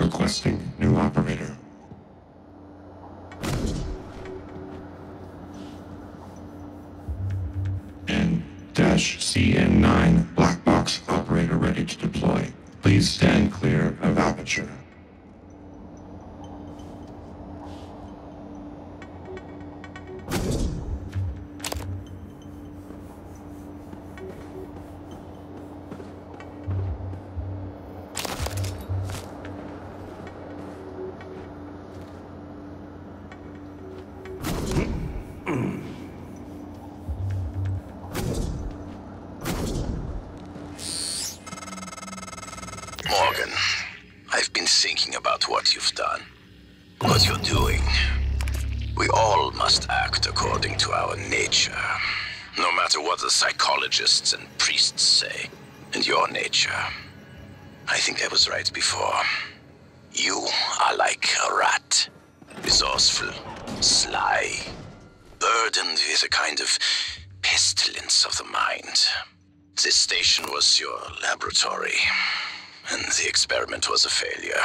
Requesting new operator. N-CN9 black box operator ready to deploy. Please stand clear of aperture. Morgan, I've been thinking about what you've done, what you're doing. We all must act according to our nature, no matter what the psychologists and priests say. And your nature, I think I was right before. You are like a rat, resourceful, sly, burdened with a kind of pestilence of the mind. This station was your laboratory, and the experiment was a failure.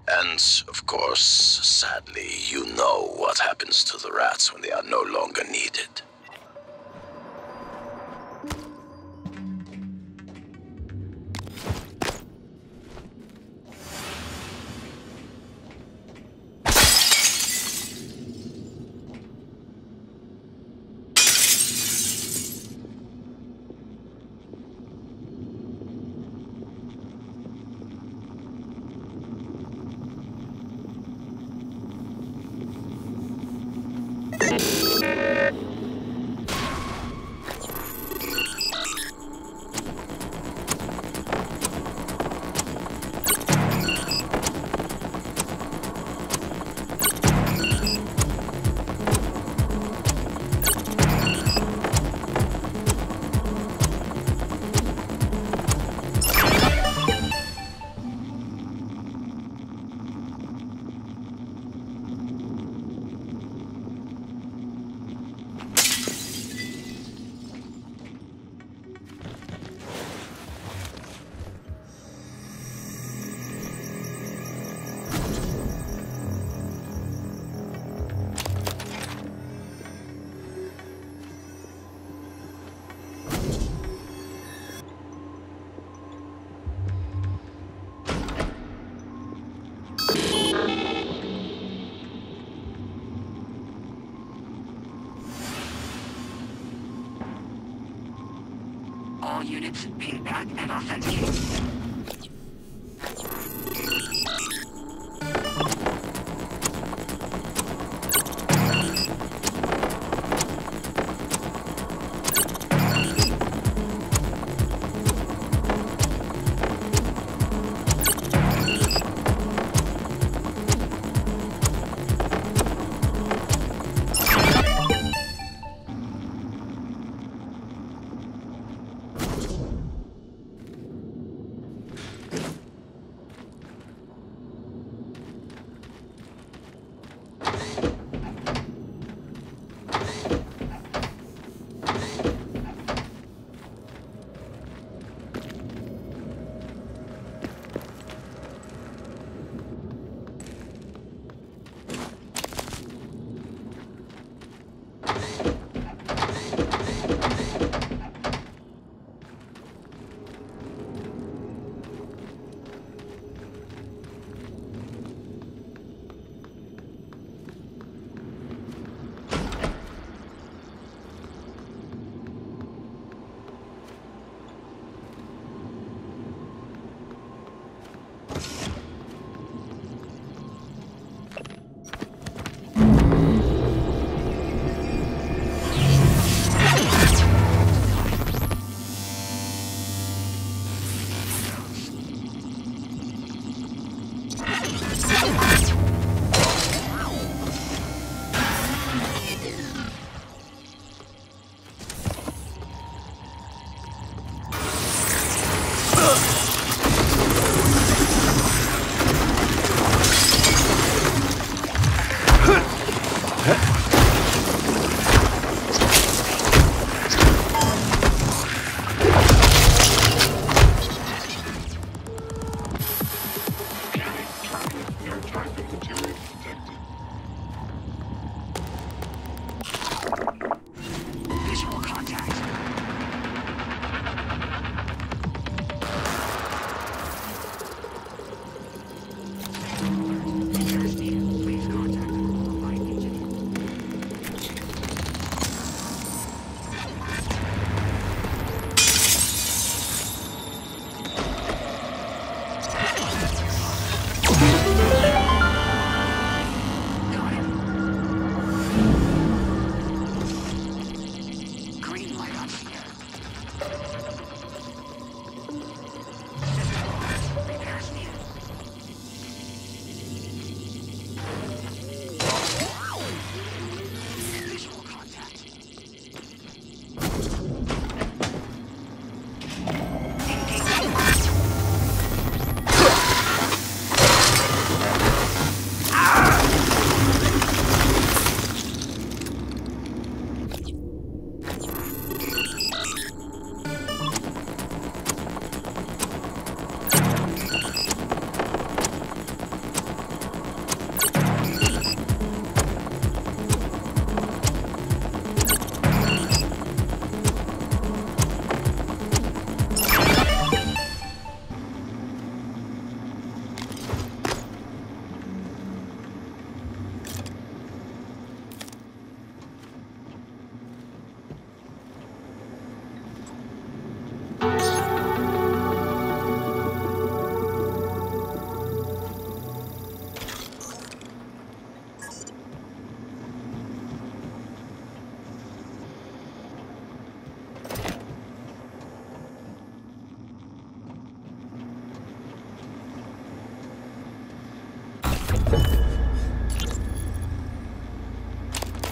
And, of course, sadly, you know what happens to the rats when they are no longer needed. All units, ping back and authenticate.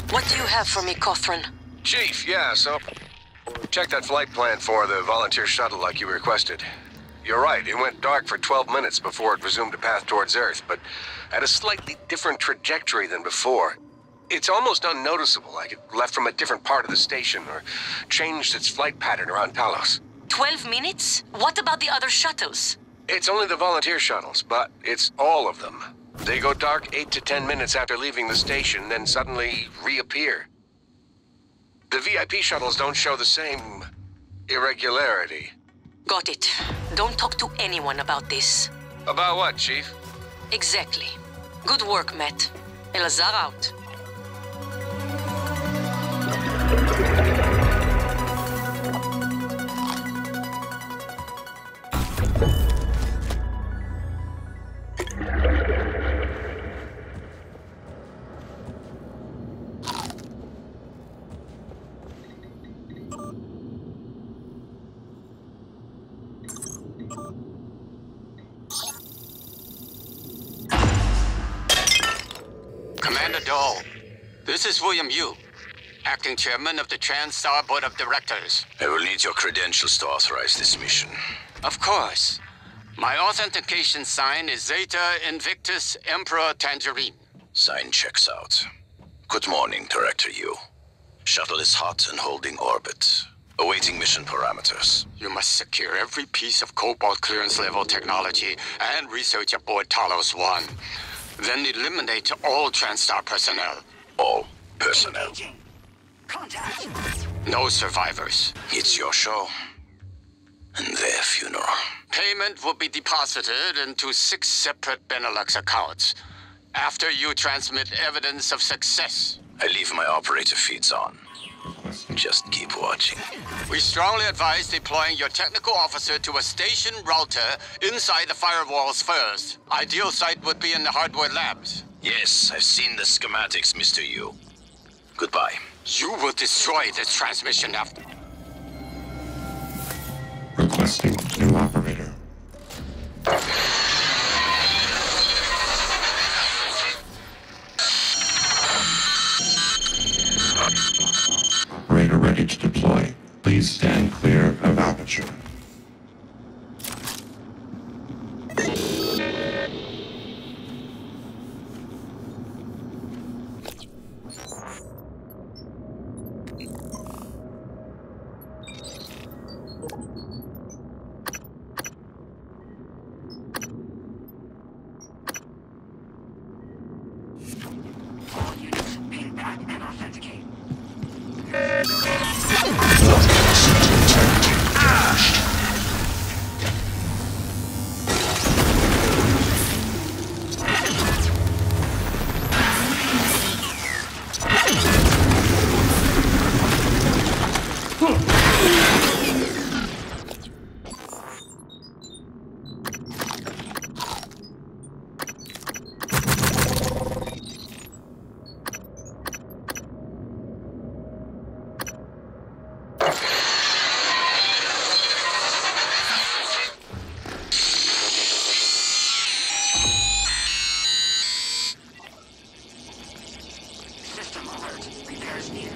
What do you have for me, Cawthron? Chief, yeah, so check that flight plan for the volunteer shuttle like you requested. You're right, it went dark for 12 minutes before it resumed a path towards Earth, but at a slightly different trajectory than before. It's almost unnoticeable, like it left from a different part of the station or changed its flight pattern around Talos. 12 minutes? What about the other shuttles? It's only the volunteer shuttles, but it's all of them. They go dark 8 to 10 minutes after leaving the station, then suddenly reappear. The VIP shuttles don't show the same irregularity. Got it. Don't talk to anyone about this. About what, Chief? Exactly. Good work, Matt. Elazar out. Commander Dahl, this is William Yu, acting chairman of the TranStar Board of Directors. I will need your credentials to authorize this mission. Of course. My authentication sign is Zeta Invictus Emperor Tangerine. Sign checks out. Good morning, Director Yu. Shuttle is hot and holding orbit. Awaiting mission parameters. You must secure every piece of Cobalt clearance level technology and research aboard Talos 1. Then eliminate all TranStar personnel. All personnel. Engaging. Contact. No survivors. It's your show. And their funeral. Payment will be deposited into 6 separate Benelux accounts after you transmit evidence of success. I leave my operator feeds on. Just keep watching. We strongly advise deploying your technical officer to a station router inside the firewalls first. Ideal site would be in the hardware labs. Yes, I've seen the schematics, Mr. Yu. Goodbye. You will destroy this transmission after... Requesting new operator. Operator ready to deploy. Please stand clear of aperture. All units, ping back and authenticate. System alert. Repairs needed.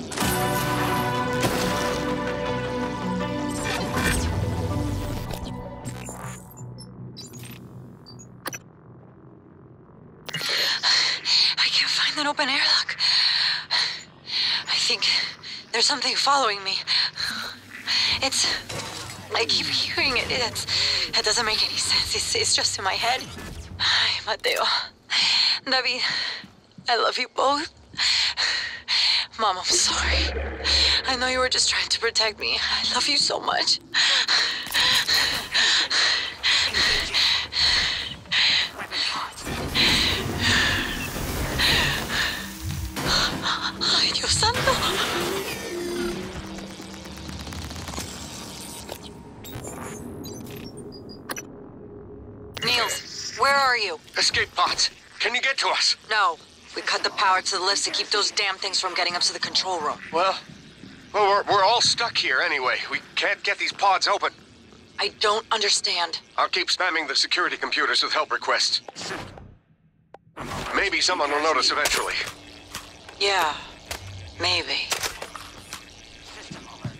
I can't find that open airlock. I think there's something following me. I keep hearing it. It doesn't make any sense. It's just in my head. Ay, Mateo. David, I love you both. Mom, I'm sorry. I know you were just trying to protect me. I love you so much. Weapon hot. Ay, Dios santo. Niels, where are you? Escape pods. Can you get to us? No. We cut the power to the lifts to keep those damn things from getting up to the control room. Well, we're all stuck here anyway. We can't get these pods open. I don't understand. I'll keep spamming the security computers with help requests. Maybe someone will notice eventually. Yeah, maybe. System alert.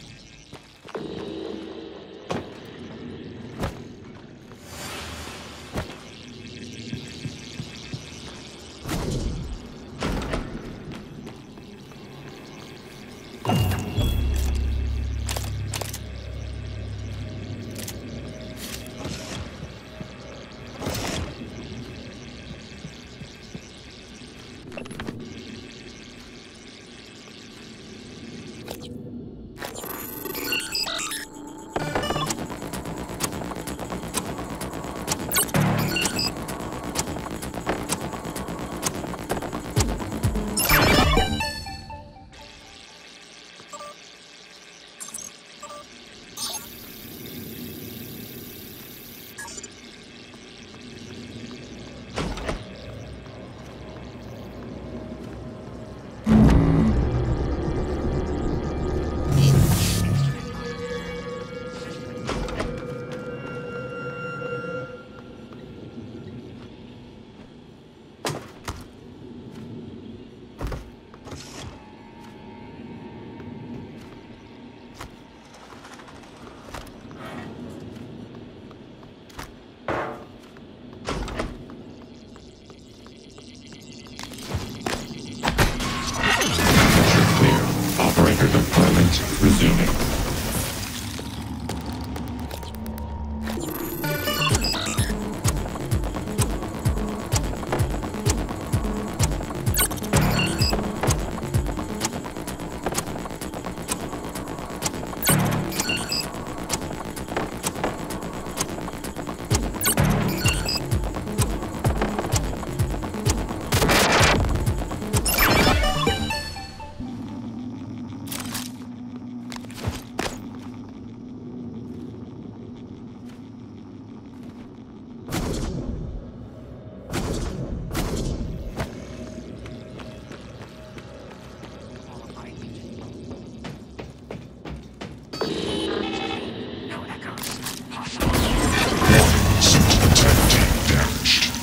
Resuming. No echoes. Possible. System tank damaged.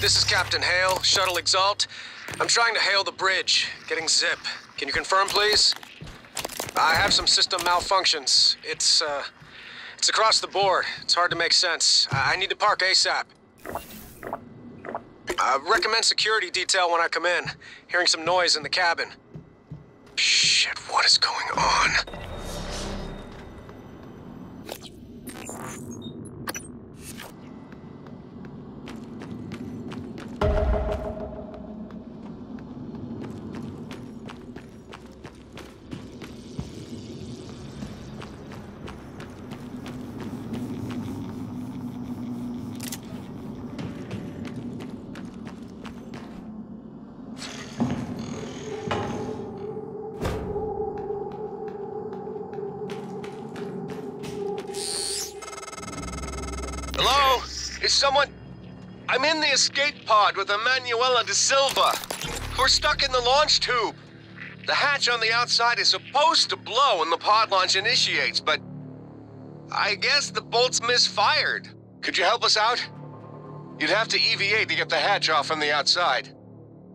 This is Captain Hale, Shuttle Exalt. I'm trying to hail the bridge, getting zip. Can you confirm, please? I have some system malfunctions. It's across the board. It's hard to make sense. I need to park ASAP. Recommend security detail when I come in. Hearing some noise in the cabin. Shit, what is going on? Hello? Is someone... I'm in the escape pod with Emanuela de Silva. We're stuck in the launch tube. The hatch on the outside is supposed to blow when the pod launch initiates, but... I guess the bolt's misfired. Could you help us out? You'd have to EVA to get the hatch off from the outside.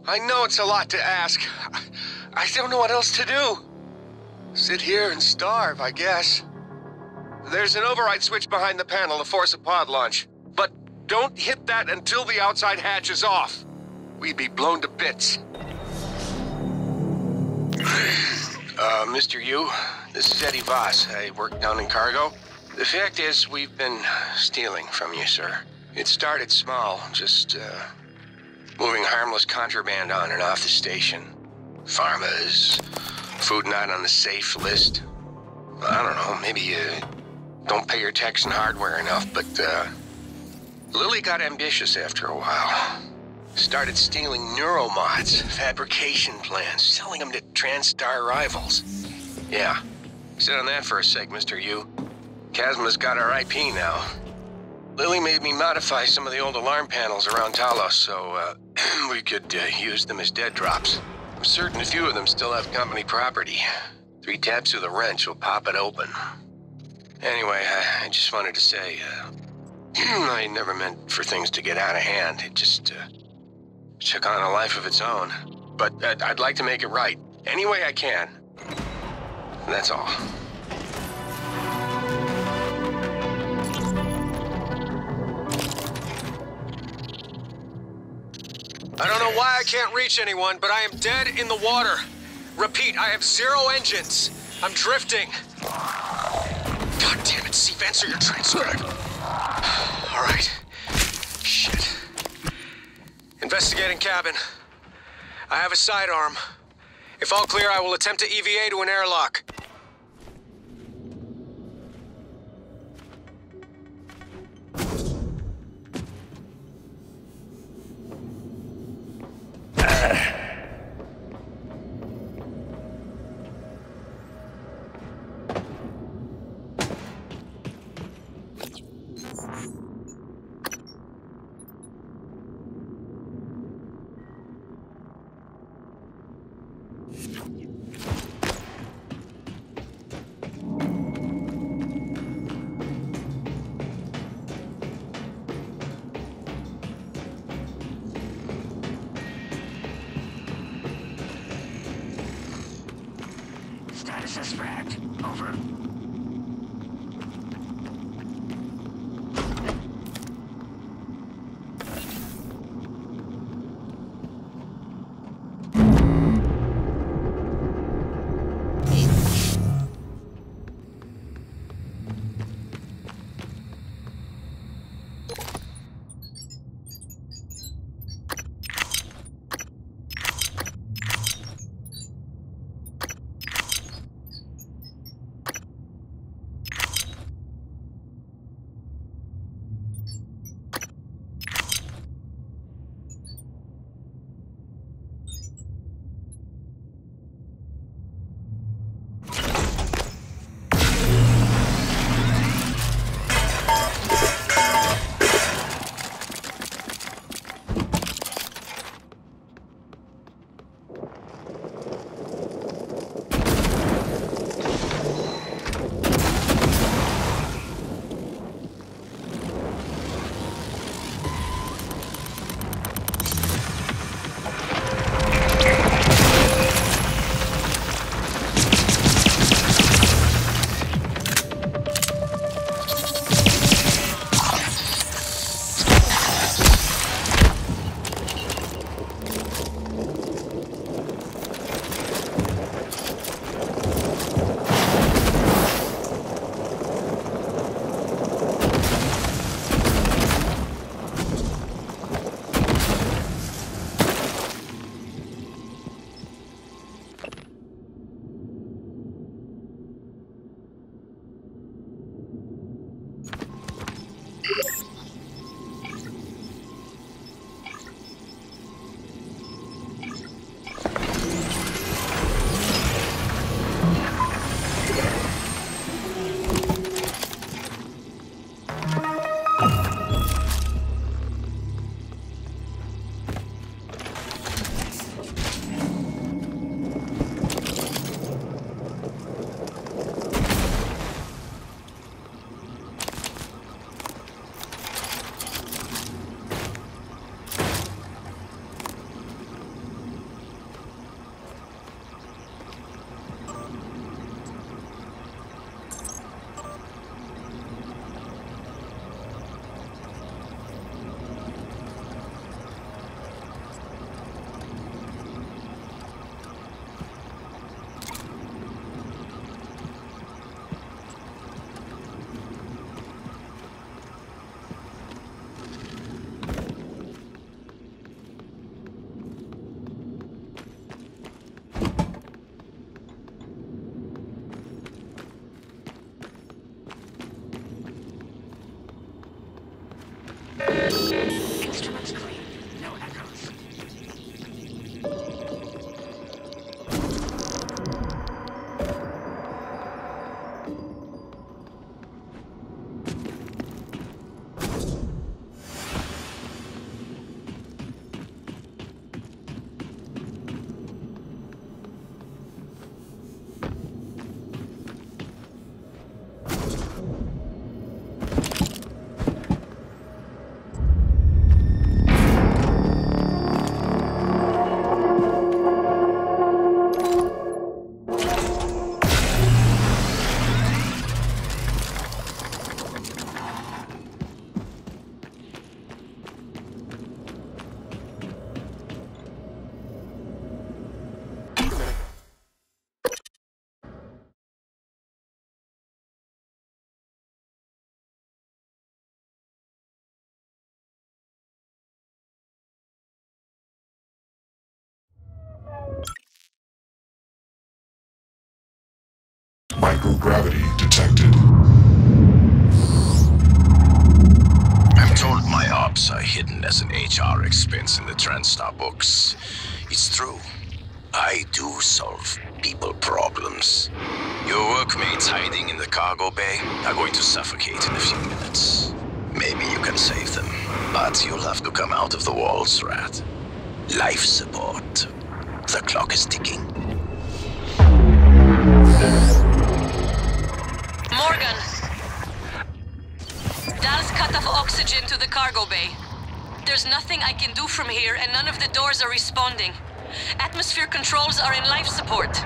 I know it's a lot to ask. I don't know what else to do. Sit here and starve, I guess. There's an override switch behind the panel to force a pod launch. But don't hit that until the outside hatch is off. We'd be blown to bits. Mr. Yu, this is Eddie Voss. I work down in cargo. The fact is, we've been stealing from you, sir. It started small, just, moving harmless contraband on and off the station. Pharmas, food not on the safe list. I don't know, maybe you don't pay your tax and hardware enough, but Lily got ambitious after a while. Started stealing neuromods, fabrication plans, selling them to TranStar rivals. Yeah, sit on that for a sec, Mr. Yu. Chasma's got our IP now. Lily made me modify some of the old alarm panels around Talos so we could use them as dead drops. I'm certain a few of them still have company property. 3 taps with a wrench will pop it open. Anyway, I just wanted to say, I never meant for things to get out of hand. It just took on a life of its own. But I'd like to make it right, any way I can. That's all. I don't know why I can't reach anyone, but I am dead in the water. Repeat, I have 0 engines. I'm drifting. God damn it, Steve, answer your transcribe. All right. Shit. Investigating cabin. I have a sidearm. If all clear, I will attempt to EVA to an airlock. Status as fragged. Over. Microgravity detected. I'm told my ops are hidden as an HR expense in the TranStar books. It's true. I do solve people problems. Your workmates hiding in the cargo bay are going to suffocate in a few minutes. Maybe you can save them, but you'll have to come out of the walls, Rat. Life support. The clock is ticking. Morgan! Dahl's cut off oxygen to the cargo bay. There's nothing I can do from here, and none of the doors are responding. Atmosphere controls are in life support.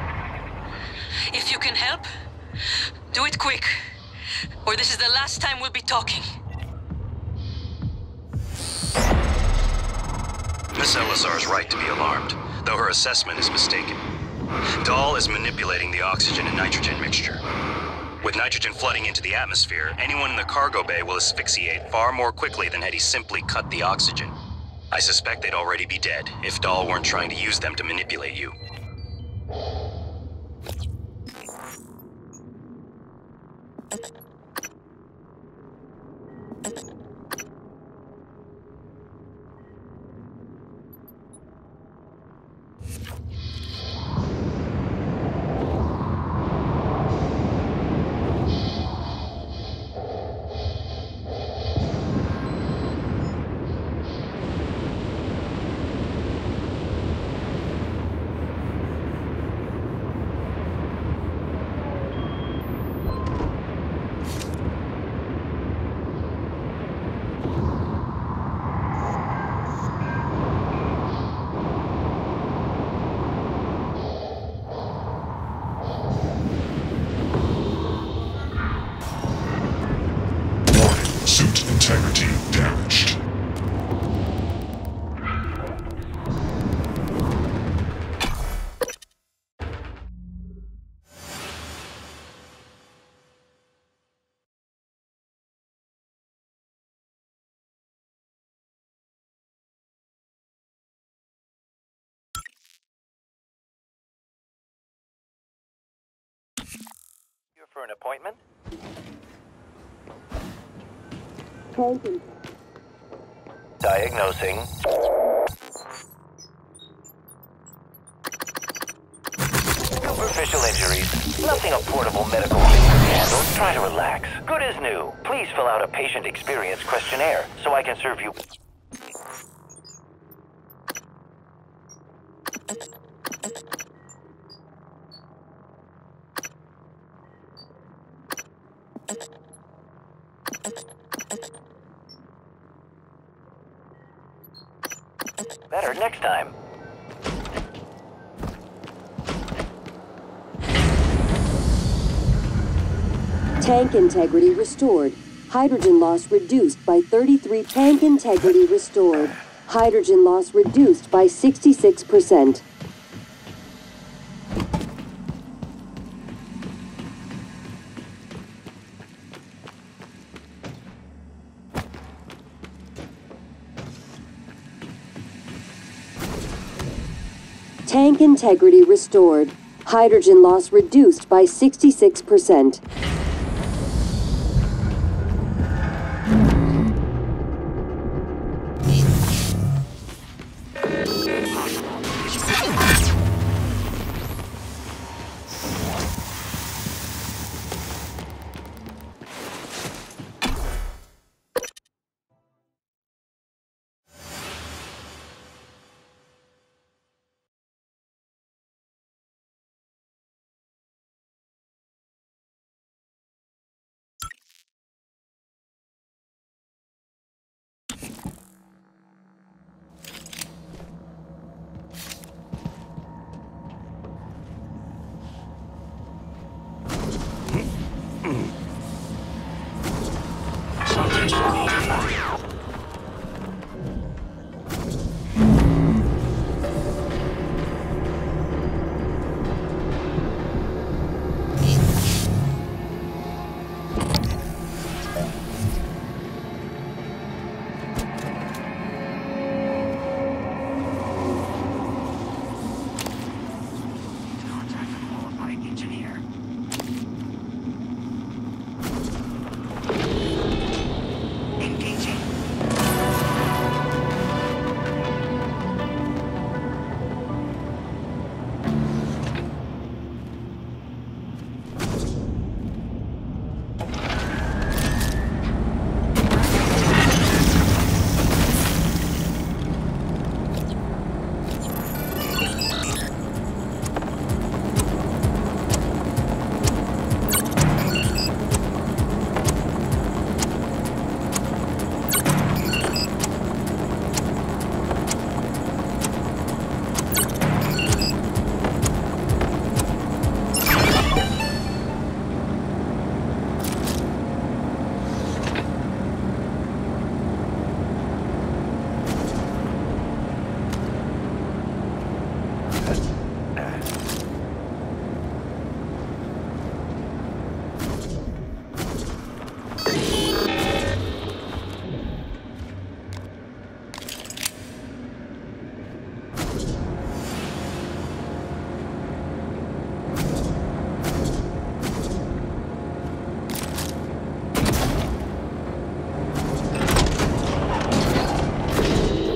If you can help, do it quick, or this is the last time we'll be talking. Miss Elisar is right to be alarmed, though her assessment is mistaken. Dahl is manipulating the oxygen and nitrogen mixture. With nitrogen flooding into the atmosphere, anyone in the cargo bay will asphyxiate far more quickly than had he simply cut the oxygen. I suspect they'd already be dead if Dahl weren't trying to use them to manipulate you. Suit integrity damaged. Here for an appointment? Diagnosing. Superficial injuries. Nothing a portable medical kit can handle. Try to relax. Good as new. Please fill out a patient experience questionnaire so I can serve you. Better next time. Tank integrity restored. Hydrogen loss reduced by 33. Tank integrity restored. Hydrogen loss reduced by 66%. Tank integrity restored. Hydrogen loss reduced by 66%.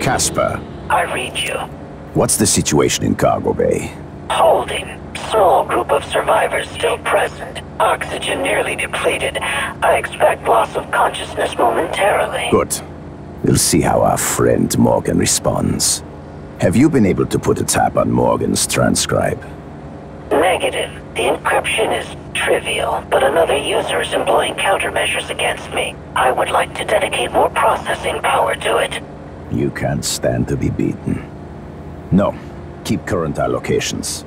Casper. I read you. What's the situation in cargo bay? Holding. Small group of survivors still present. Oxygen nearly depleted. I expect loss of consciousness momentarily. Good. We'll see how our friend Morgan responds. Have you been able to put a tap on Morgan's transcribe? Negative. The encryption is trivial, but another user is employing countermeasures against me. I would like to dedicate more processing power to it. You can't stand to be beaten. No. Keep current allocations.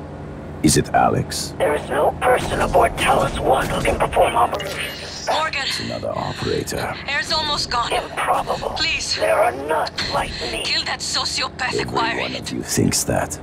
Is it Alex? There is no person aboard Talus 1 who can perform operations. Morgan! It's another operator. Air's almost gone. Improbable. Please. There are none like me. Kill that sociopathic Every wire one hit. of you thinks that.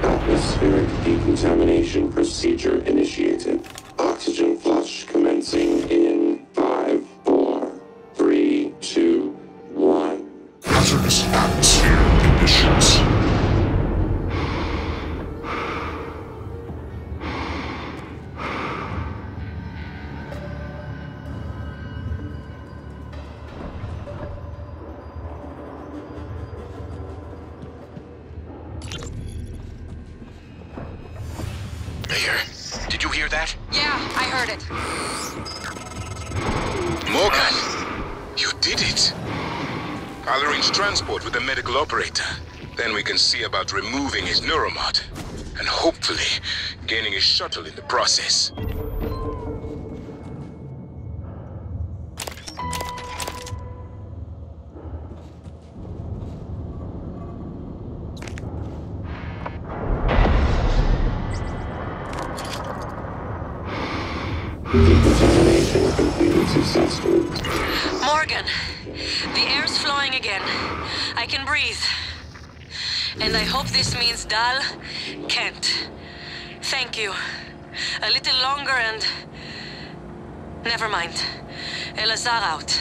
Atmospheric decontamination procedure initiated. Oxygen flush commencing in 5, 4, 3, 2, 1. Hazardous atmospheric conditions. Mayor, did you hear that? Yeah, I heard it. Morgan, you did it. I'll arrange transport with the medical operator. Then we can see about removing his neuromod. And hopefully, gaining his shuttle in the process. Decontamination completed successfully. Morgan, the air's flowing again. I can breathe. And I hope this means Dahl can't. Thank you. A little longer and... Never mind. Elazar out.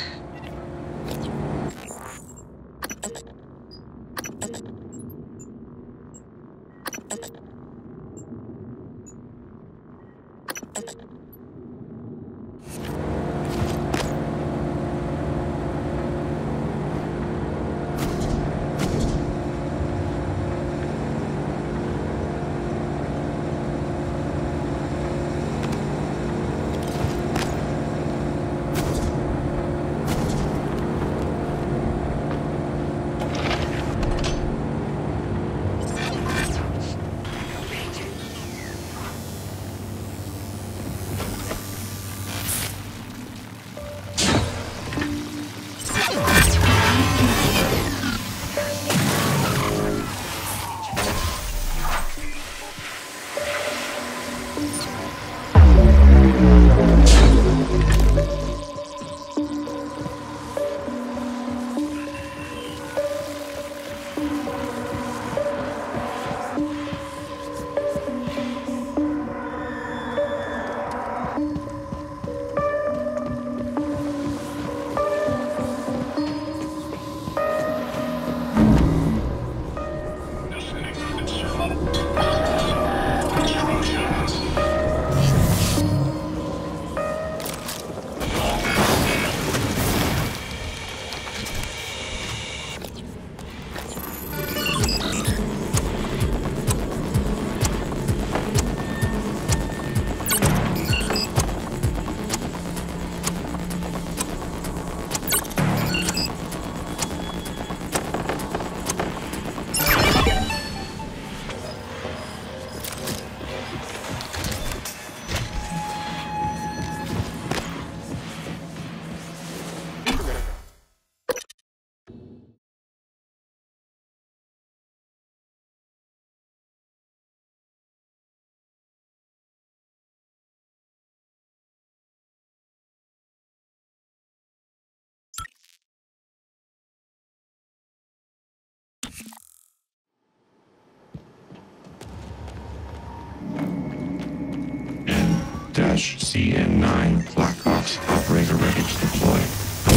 CN9 black box operator ready to deploy.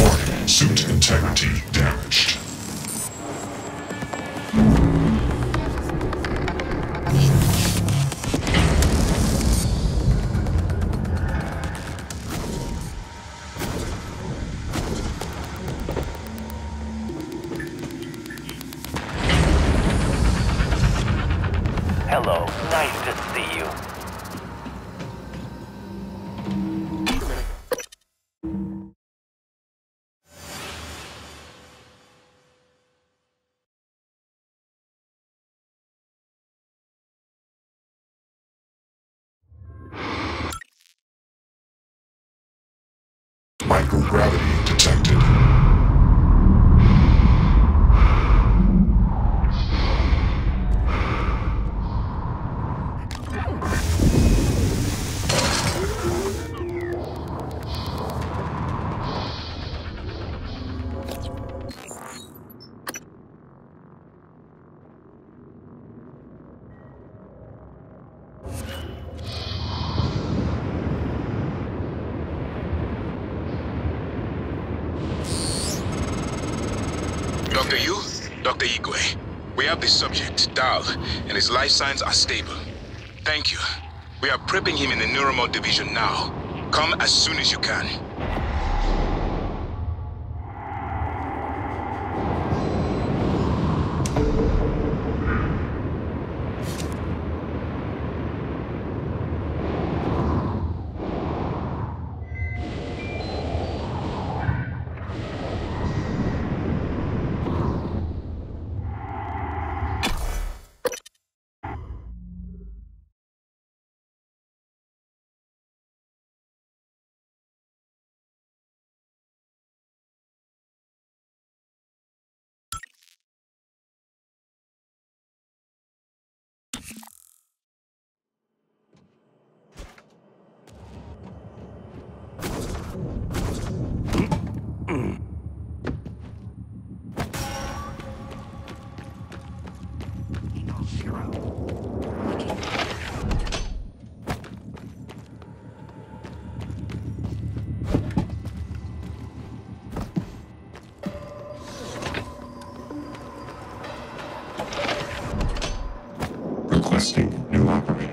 Warning, suit integrity damaged. Hello, nice to see you. Microgravity detected. Dr. Yu, Dr. Igwe, we have the subject, Dahl, and his life signs are stable. Thank you. We are prepping him in the Neuromod division now. Come as soon as you can. Requesting new operator.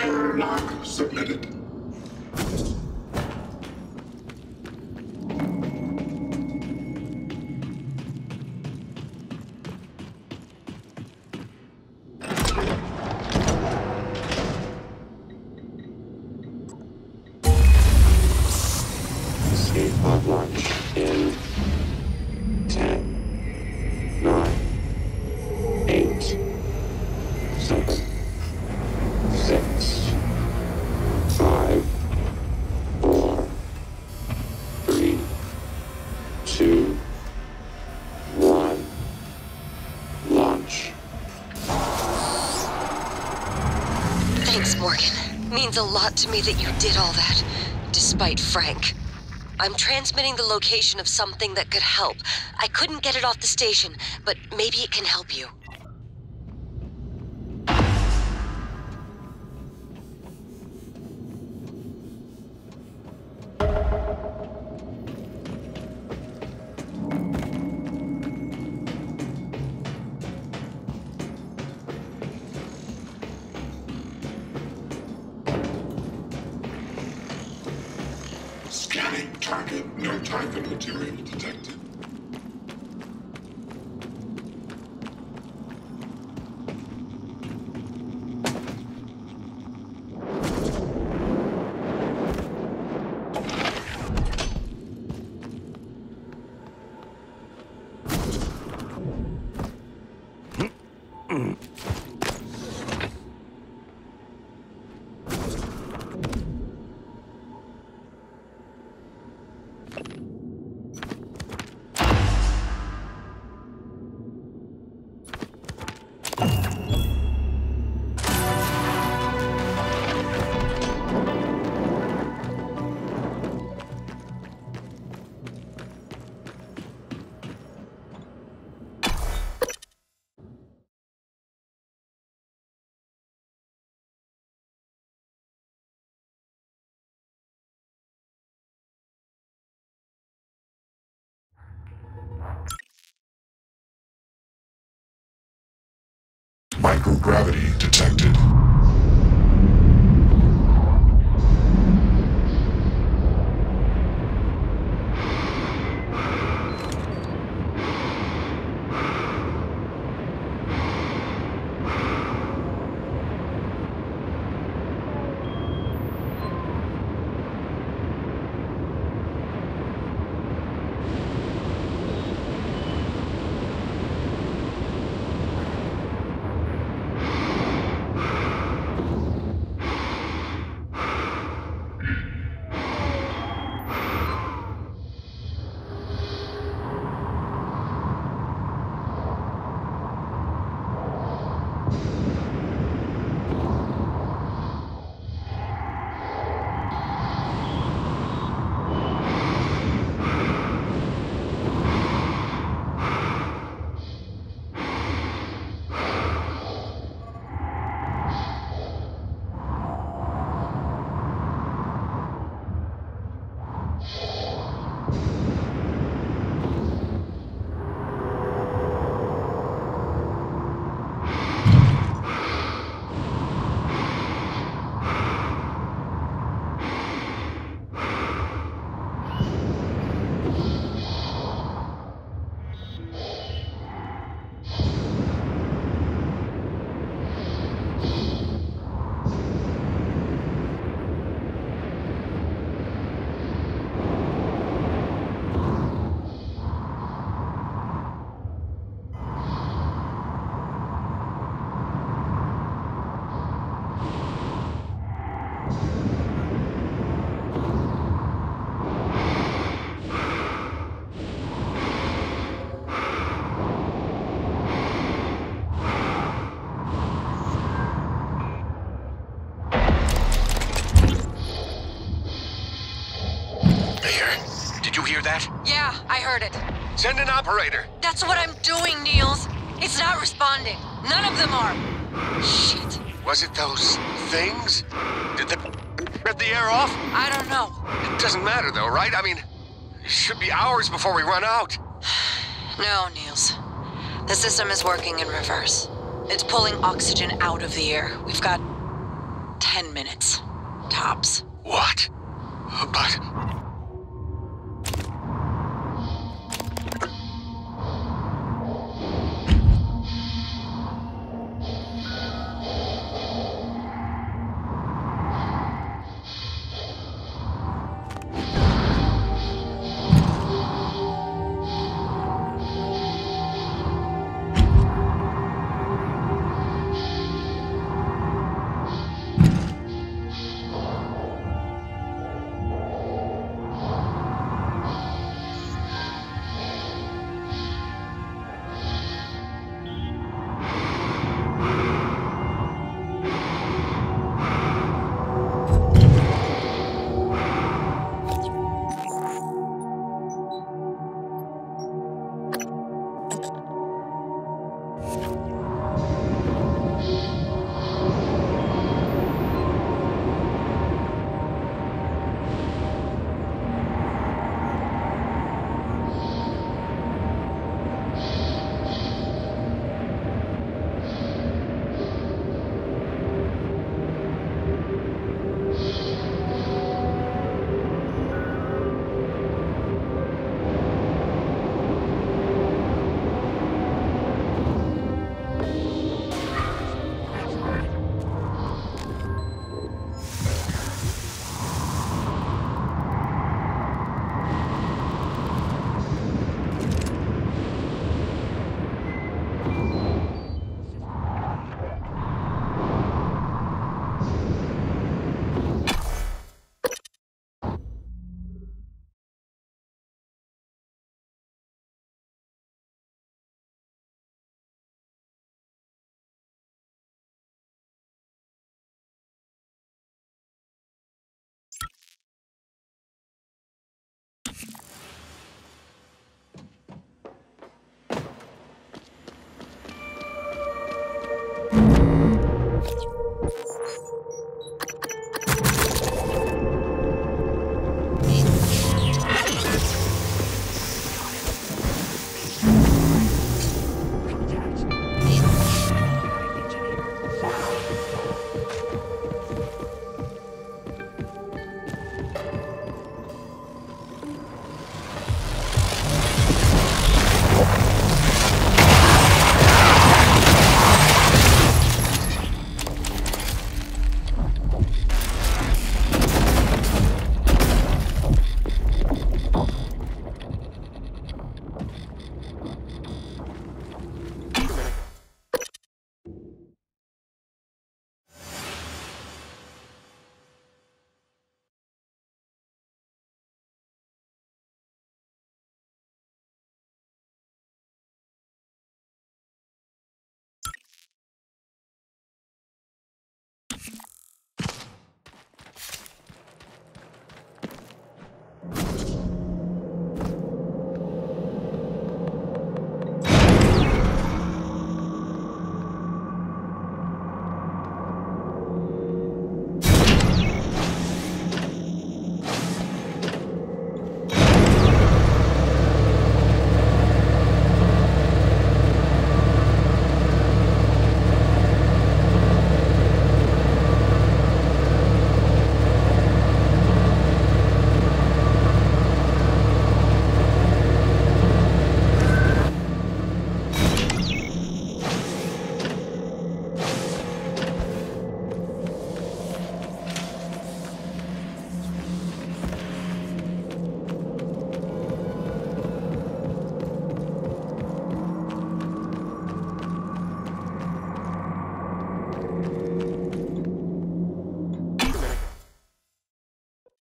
Error log submitted. Escape pod launch in 10, 9, 8, 7, 6, 5, 4, 3, 2, 1, launch. Thanks, Morgan. Means a lot to me that you did all that, despite Frank. I'm transmitting the location of something that could help. I couldn't get it off the station, but maybe it can help you. Scanning target, no target material detected. Microgravity detected. that? Yeah, I heard it. Send an operator. That's what I'm doing, Niels. It's not responding. None of them are. Shit. Was it those things? Did they rip the air off? I don't know. It doesn't matter though, right? I mean, it should be hours before we run out. No, Niels. The system is working in reverse. It's pulling oxygen out of the air. We've got 10 minutes. Tops. What? But...